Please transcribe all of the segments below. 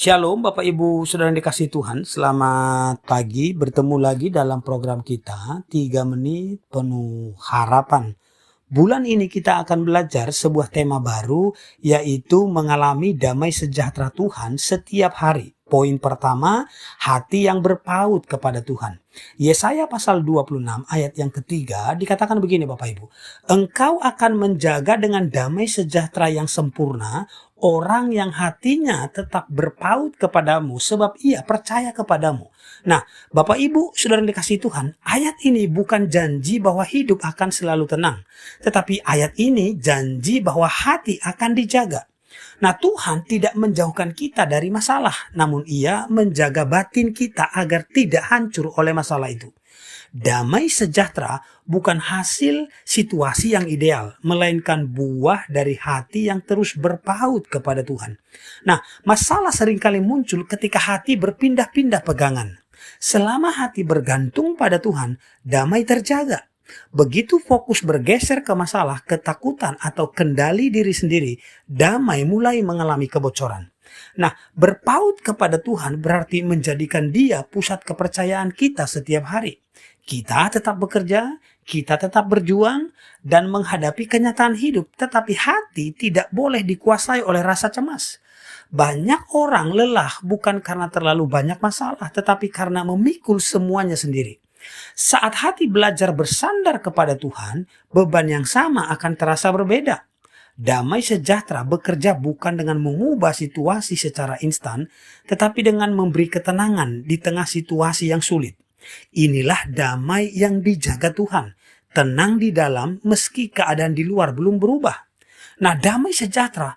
Shalom Bapak Ibu Saudara yang dikasihi Tuhan, selamat pagi, bertemu lagi dalam program kita 3 menit penuh harapan. Bulan ini kita akan belajar sebuah tema baru, yaitu mengalami damai sejahtera Tuhan setiap hari. Poin pertama, hati yang berpaut kepada Tuhan. Yesaya pasal 26 ayat yang ketiga dikatakan begini Bapak Ibu. Engkau akan menjaga dengan damai sejahtera yang sempurna orang yang hatinya tetap berpaut kepadamu sebab ia percaya kepadamu. Nah, Bapak Ibu, Saudara yang dikasihi Tuhan, ayat ini bukan janji bahwa hidup akan selalu tenang. Tetapi ayat ini janji bahwa hati akan dijaga. Nah, Tuhan tidak menjauhkan kita dari masalah, namun Ia menjaga batin kita agar tidak hancur oleh masalah itu. Damai sejahtera bukan hasil situasi yang ideal, melainkan buah dari hati yang terus berpaut kepada Tuhan. Nah, masalah seringkali muncul ketika hati berpindah-pindah pegangan. Selama hati bergantung pada Tuhan, damai terjaga. Begitu fokus bergeser ke masalah, ketakutan, atau kendali diri sendiri, damai mulai mengalami kebocoran. Nah, berpaut kepada Tuhan berarti menjadikan Dia pusat kepercayaan kita setiap hari. Kita tetap bekerja, kita tetap berjuang, dan menghadapi kenyataan hidup, tetapi hati tidak boleh dikuasai oleh rasa cemas. Banyak orang lelah bukan karena terlalu banyak masalah, tetapi karena memikul semuanya sendiri. Saat hati belajar bersandar kepada Tuhan, beban yang sama akan terasa berbeda. Damai sejahtera bekerja bukan dengan mengubah situasi secara instan, tetapi dengan memberi ketenangan di tengah situasi yang sulit. Inilah damai yang dijaga Tuhan, tenang di dalam meski keadaan di luar belum berubah. Nah, damai sejahtera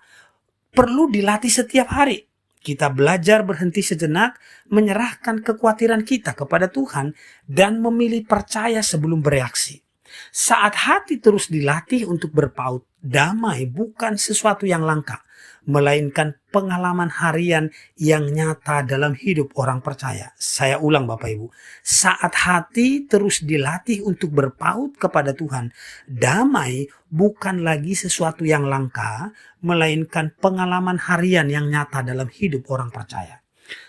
perlu dilatih setiap hari. Kita belajar berhenti sejenak, menyerahkan kekhawatiran kita kepada Tuhan, dan memilih percaya sebelum bereaksi. Saat hati terus dilatih untuk berpaut, damai bukan sesuatu yang langka, melainkan pengalaman harian yang nyata dalam hidup orang percaya. Saya ulang Bapak Ibu, saat hati terus dilatih untuk berpaut kepada Tuhan, damai bukan lagi sesuatu yang langka, melainkan pengalaman harian yang nyata dalam hidup orang percaya.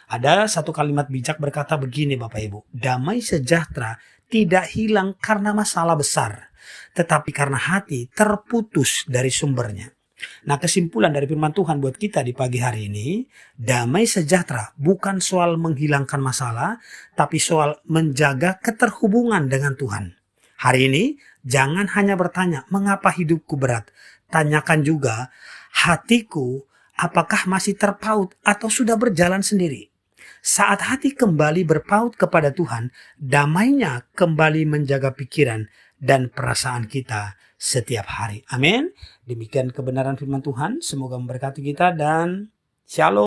Ada satu kalimat bijak berkata begini Bapak Ibu, damai sejahtera tidak hilang karena masalah besar, tetapi karena hati terputus dari sumbernya. Nah, kesimpulan dari firman Tuhan buat kita di pagi hari ini, damai sejahtera bukan soal menghilangkan masalah, tapi soal menjaga keterhubungan dengan Tuhan. Hari ini, jangan hanya bertanya, mengapa hidupku berat? Tanyakan juga, hatiku apakah masih terpaut atau sudah berjalan sendiri? Saat hati kembali berpaut kepada Tuhan, damainya kembali menjaga pikiran dan perasaan kita setiap hari. Amin. Demikian kebenaran firman Tuhan. Semoga memberkati kita dan shalom.